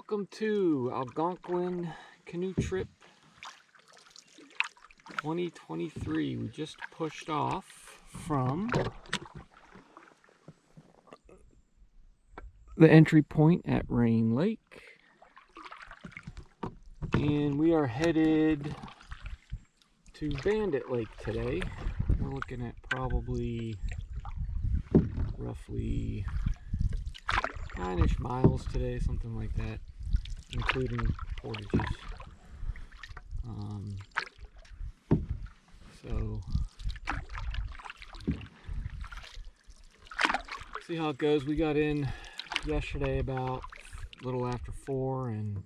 Welcome to Algonquin Canoe Trip 2023. We just pushed off from the entry point at Rain Lake, and we are headed to Bandit Lake today. We're looking at probably roughly 9-ish miles today, something like that, including portages. So see how it goes. We got in yesterday about a little after 4 and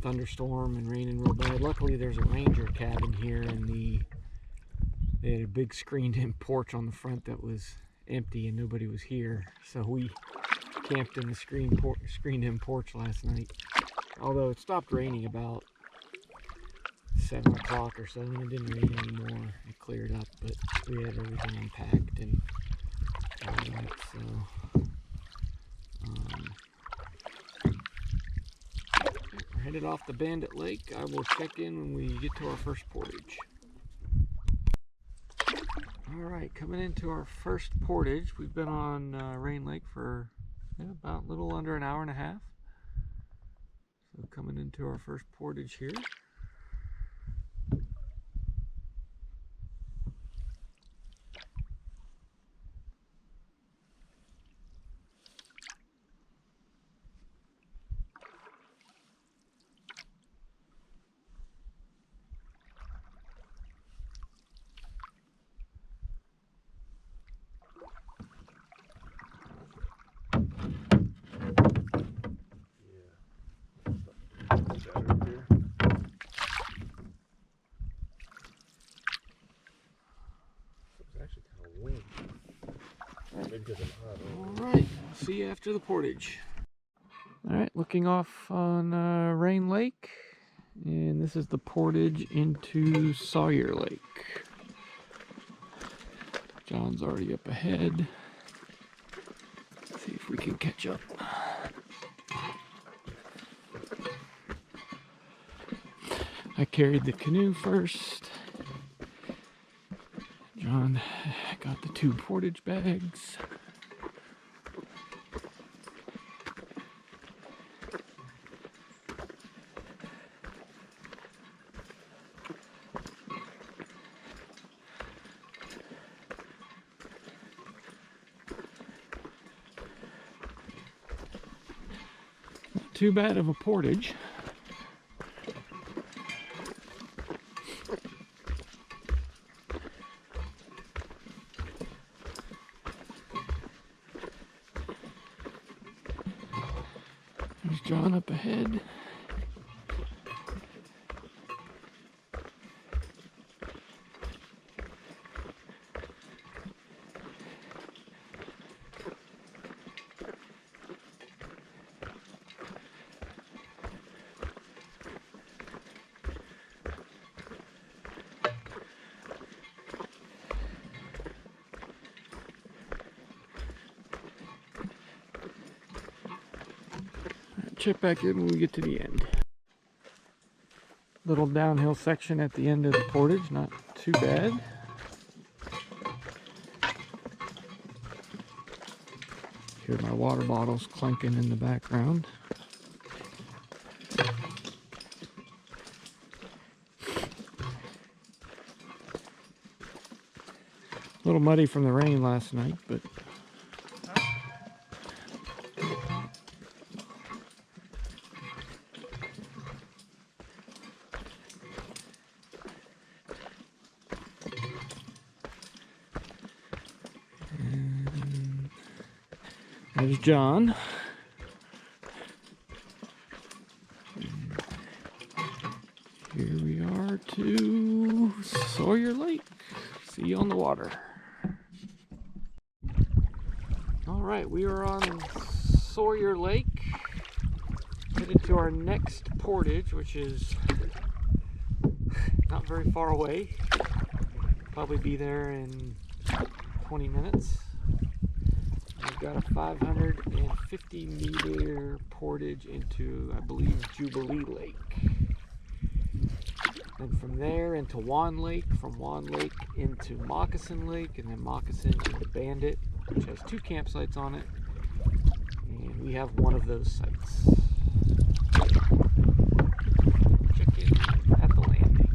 thunderstorm and raining real bad. Luckily there's a ranger cabin here, and they had a big screened-in porch on the front that was empty and nobody was here, so we camped in the screened-in porch last night. Although it stopped raining about 7 o'clock or so, and it didn't rain anymore. It cleared up, but we had everything unpacked and all that, so we're headed off to Bandit Lake. I will check in when we get to our first portage. Alright, coming into our first portage. We've been on Rain Lake for about a little under an hour and a half. So coming into our first portage here. Alright, see you after the portage. Alright, looking off on Rain Lake, and this is the portage into Sawyer Lake. John's already up ahead. Let's see if we can catch up. I carried the canoe first. John got the 2 portage bags. Not too bad of a portage. There's John up ahead. Check back in when we get to the end. Little downhill section at the end of the portage, not too bad. Hear my water bottles clanking in the background. A little muddy from the rain last night, but there's John. Here we are to Sawyer Lake. See you on the water. Alright, we are on Sawyer Lake. Headed to our next portage, which is not very far away. Probably be there in 20 minutes. got a 550 meter portage into, I believe, Jubilee Lake. Then from there into Wan Lake, from Wan Lake into Moccasin Lake, and then Moccasin into Bandit, which has 2 campsites on it. And we have one of those sites. Check in at the landing.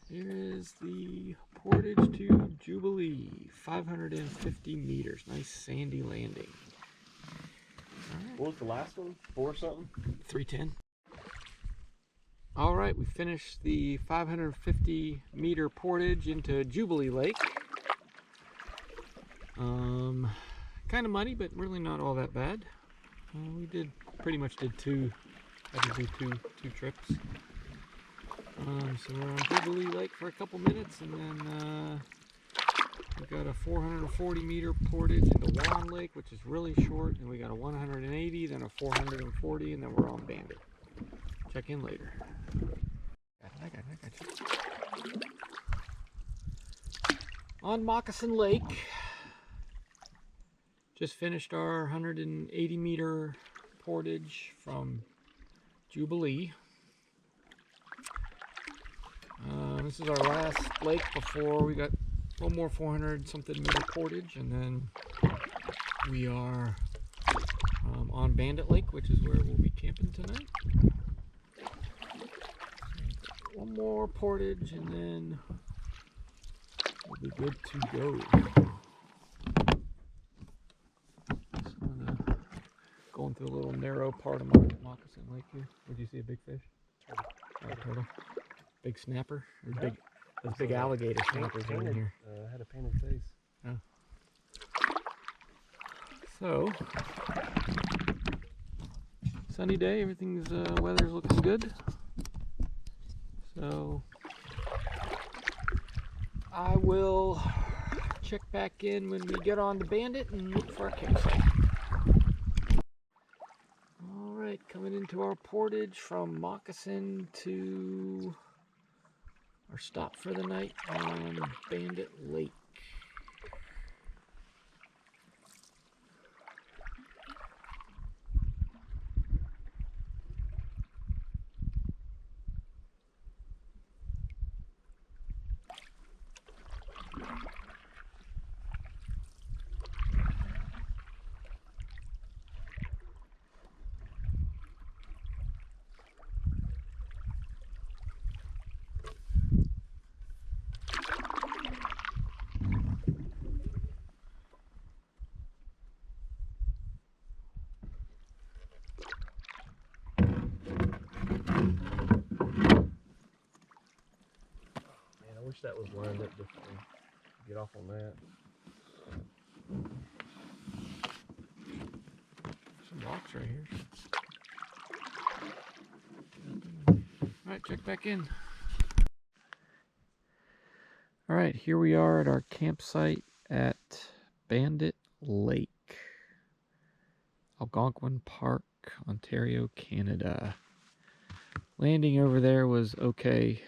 Here is the portage to Jubilee, 550 meters. Nice sandy landing. All right. What was the last one? 4 something? 310. All right, we finished the 550 meter portage into Jubilee Lake. Kind of muddy, but really not all that bad. We pretty much did two. Had to do two trips. So we're on Jubilee Lake for a couple minutes, and then we got a 440 meter portage into Wan Lake, which is really short, and we got a 180, then a 440, and then we're on Bandit. Check in later. I got you. On Moccasin Lake, just finished our 180 meter portage from Jubilee. This is our last lake before we got a little more 400 something meter portage, and then we are on Bandit Lake, which is where we'll be camping tonight. One more portage, and then we'll be good to go. Just going through a little narrow part of Moccasin Lake here. Did you see a big fish? Turtle. Big snapper? Or big, those big alligator snappers are in here. Had a painted face. Oh. So, sunny day, everything's, weather's looking good. So, I will check back in when we get on to Bandit and look for our campsite. Alright, coming into our portage from Moccasin to our stop for the night on Bandit Lake. I wish that was lined up before get off on that. Some rocks right here. Alright, check back in. Alright, here we are at our campsite at Bandit Lake, Algonquin Park, Ontario, Canada. Landing over there was okay.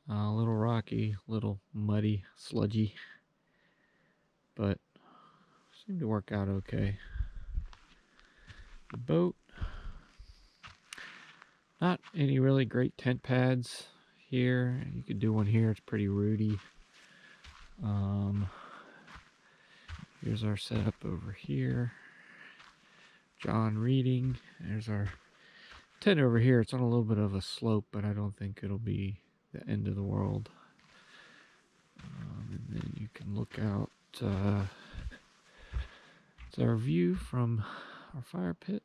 A little rocky, a little muddy, sludgy, but seemed to work out okay. The boat, not any really great tent pads here. You could do one here, it's pretty rooty. Here's our setup over here. John reading. There's our tent over here. It's on a little bit of a slope, but I don't think it'll be the end of the world. And then you can look out. It's our view from our fire pit.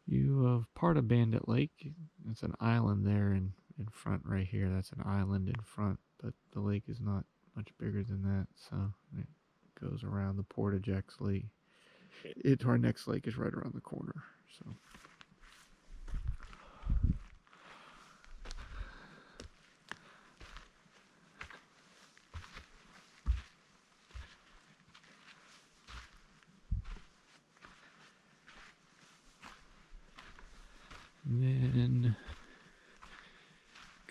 View of part of Bandit Lake. It's an island there in front right here. That's an island in front, but the lake is not much bigger than that, so it goes around the portage actually. Our next lake is right around the corner, so. And then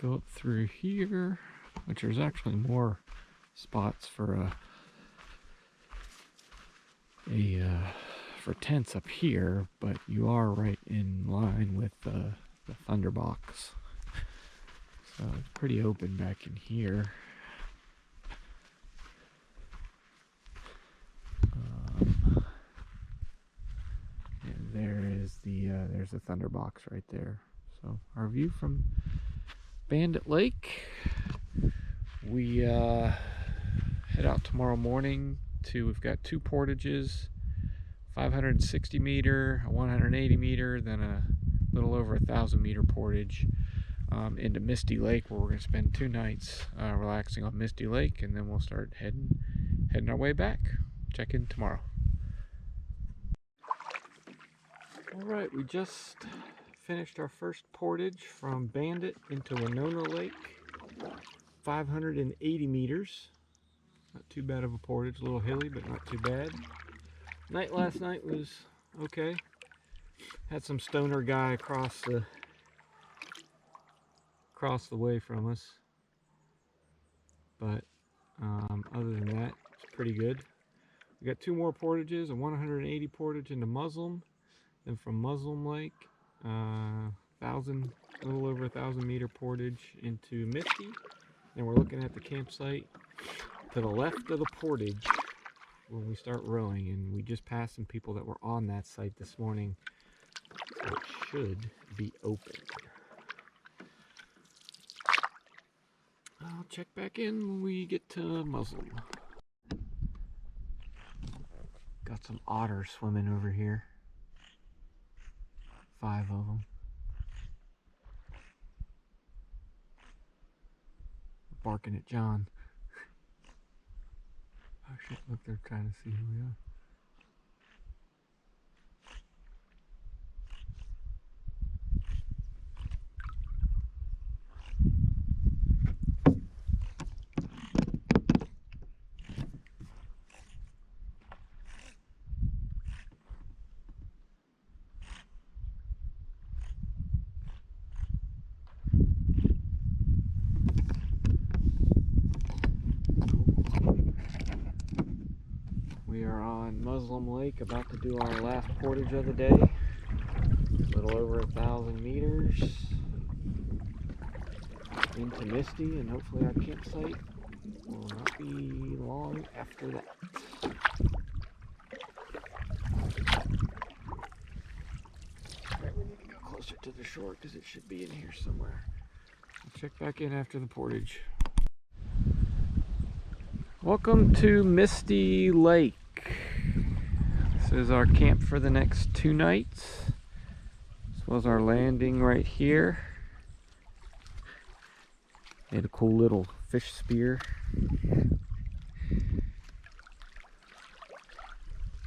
go up through here, which there's actually more spots for for tents up here, but you are right in line with the Thunderbox. So it's pretty open back in here. And there's the Thunderbox right there. So our view from Bandit Lake. We head out tomorrow morning we've got 2 portages, 560 meter, a 180 meter, then a little over 1,000 meter portage into Misty Lake, where we're going to spend 2 nights relaxing on Misty Lake, and then we'll start heading our way back. Check in tomorrow. All right, we just finished our first portage from Bandit into Winona Lake, 580 meters. Not too bad of a portage, a little hilly, but not too bad. Night last night was okay. Had some stoner guy across the way from us, but other than that, it's pretty good. We got 2 more portages, a 180 portage into Muslim, then from Muslim Lake, a little over 1,000 meter portage into Misty. And we're looking at the campsite to the left of the portage when we start rowing, and we just passed some people that were on that site this morning, so it should be open. I'll check back in when we get to Muslim. Got some otters swimming over here. 5 of them. Barking at John. Oh shit, look, they're trying to see who we are. We are on Muslim Lake, about to do our last portage of the day. A little over 1,000 meters into Misty, and hopefully our campsite will not be long after that. Alright, we need to go closer to the shore because it should be in here somewhere. I'll check back in after the portage. Welcome to Misty Lake. This is our camp for the next 2 nights. This was our landing right here. Made a cool little fish spear.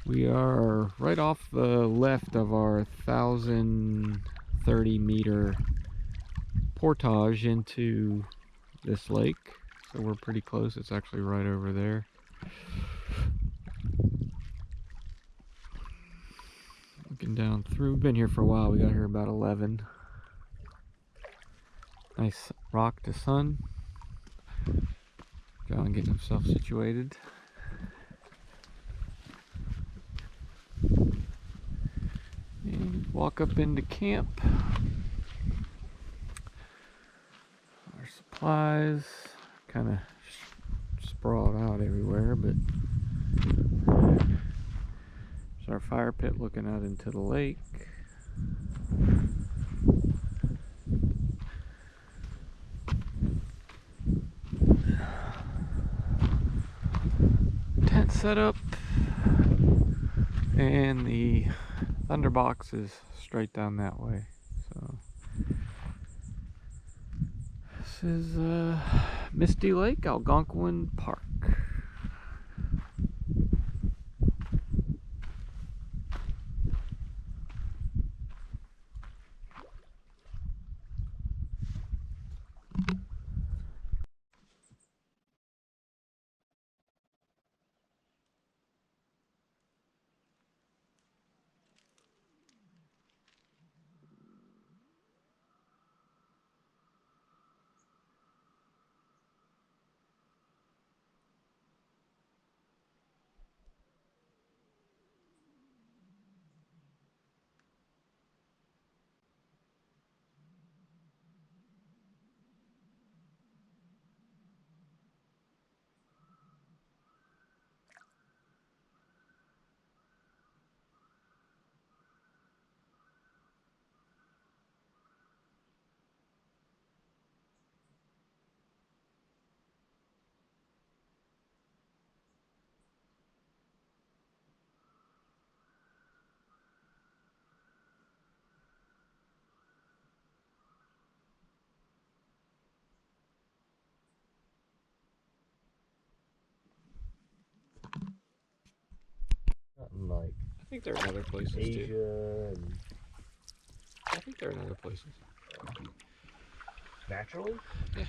We are right off the left of our 1,030 meter portage into this lake. So we're pretty close. It's actually right over there. Looking down through. We've been here for a while. We got here about 11. Nice rock to sun. John getting himself situated. And walk up into camp. Our supplies kind of sprawled out everywhere, but there's our fire pit looking out into the lake. Tent set up, and the Thunderbox is straight down that way. So this is Misty Lake, Algonquin Park. think they're in other places too. Asia and I think they're in other places. naturally. Yeah.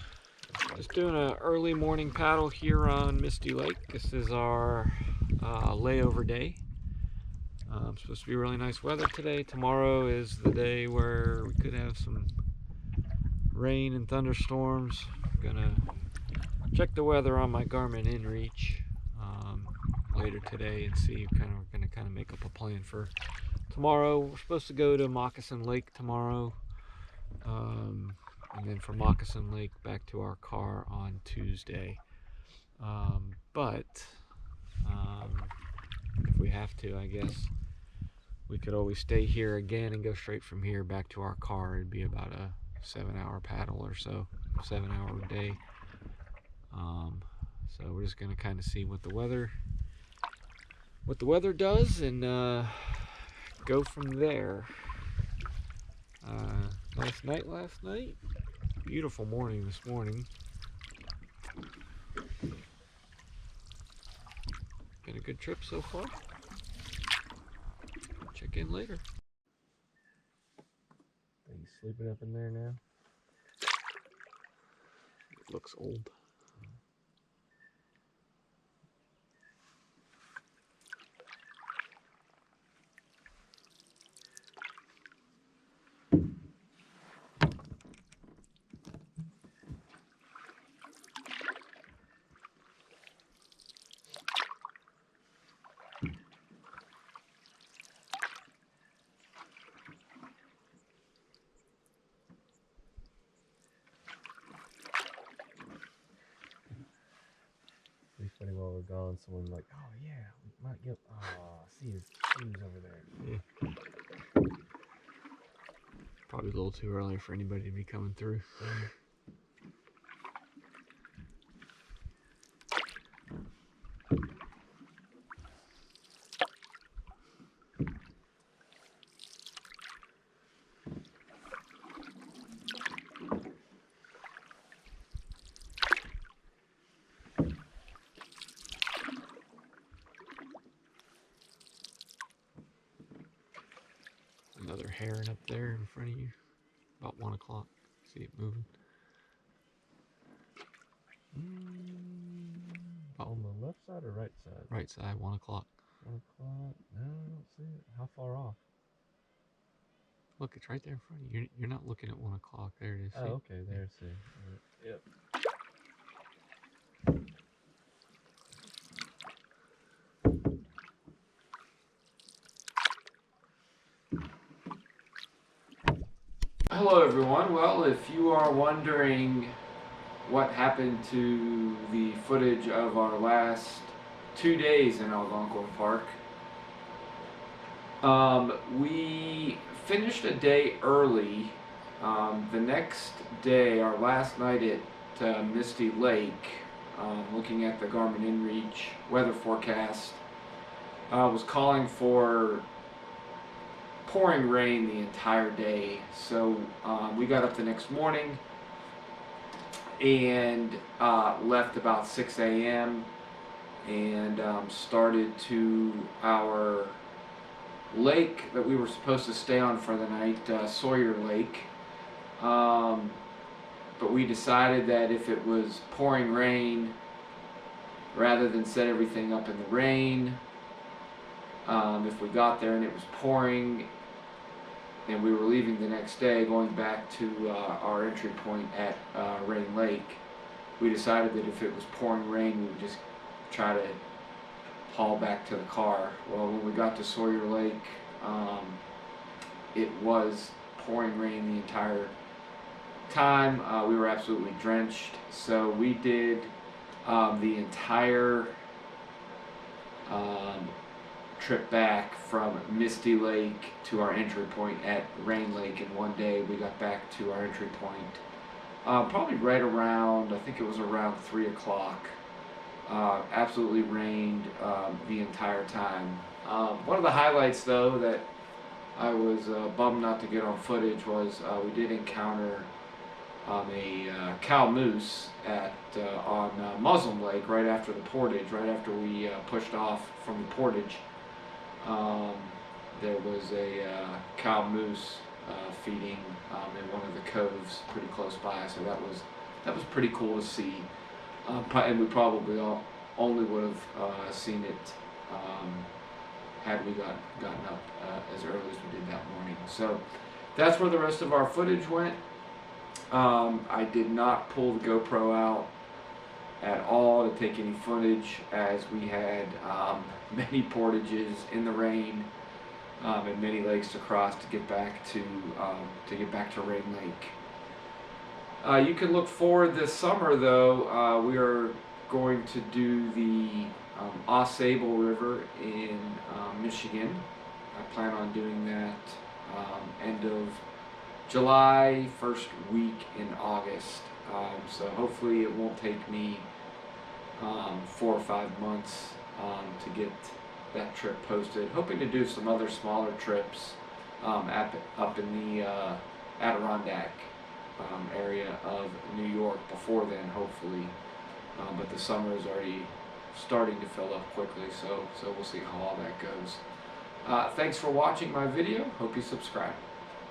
Just doing an early morning paddle here on Misty Lake. This is our layover day. Supposed to be really nice weather today. Tomorrow is the day where we could have some rain and thunderstorms. I'm gonna check the weather on my Garmin inReach later today and see. We're gonna kind of make up a plan for tomorrow. We're supposed to go to Moccasin Lake tomorrow, and then from Moccasin Lake back to our car on Tuesday. But if we have to, I guess we could always stay here again and go straight from here back to our car. It'd be about a 7-hour paddle or so, 7-hour day. So we're just gonna kind of see what the weather does and go from there. Nice night last night. Beautiful morning this morning. Been a good trip so far. Check in later. Are you sleeping up in there now? It looks old. It'd be funny while we're gone, someone like, oh yeah, we might get, see his shoes over there. Yeah. Probably a little too early for anybody to be coming through. Another heron up there in front of you. About 1 o'clock. See it moving. On the left side or right side? Right side, 1 o'clock. 1 o'clock? No, I don't see it. How far off? Look, it's right there in front of you. You're not looking at 1 o'clock. There it is. Oh, See? okay, there, see. Right. Yep. Hello everyone. Well, if you are wondering what happened to the footage of our last 2 days in Algonquin Park, we finished a day early. The next day, our last night at Misty Lake, looking at the Garmin inReach weather forecast, was calling for pouring rain the entire day. So we got up the next morning and left about 6 a.m. and started to our lake that we were supposed to stay on for the night, Sawyer Lake. But we decided that if it was pouring rain, rather than set everything up in the rain, if we got there and it was pouring and we were leaving the next day going back to our entry point at Rain Lake, we decided that if it was pouring rain we would just try to haul back to the car. Well, when we got to Sawyer Lake, it was pouring rain the entire time. We were absolutely drenched, so we did the entire trip back from Misty Lake to our entry point at Rain Lake in one day. We got back to our entry point probably right around, I think it was around 3 o'clock. Absolutely rained the entire time. One of the highlights though that I was bummed not to get on footage was we did encounter a cow moose on Muslim Lake right after the portage, right after we pushed off from the portage. there was a cow moose feeding in one of the coves pretty close by, so that was pretty cool to see. And we probably only would have seen it had we gotten up as early as we did that morning. So that's where the rest of our footage went. I did not pull the GoPro out at all to take any footage, as we had many portages in the rain and many lakes to cross to get back to Rain Lake. You can look forward this summer, though. We are going to do the Au Sable River in Michigan. I plan on doing that end of July, first week in August. So hopefully it won't take me 4 or 5 months to get that trip posted. Hoping to do some other smaller trips up in the Adirondack area of New York before then, hopefully. But the summer is already starting to fill up quickly, so we'll see how all that goes. Thanks for watching my video. Hope you subscribe.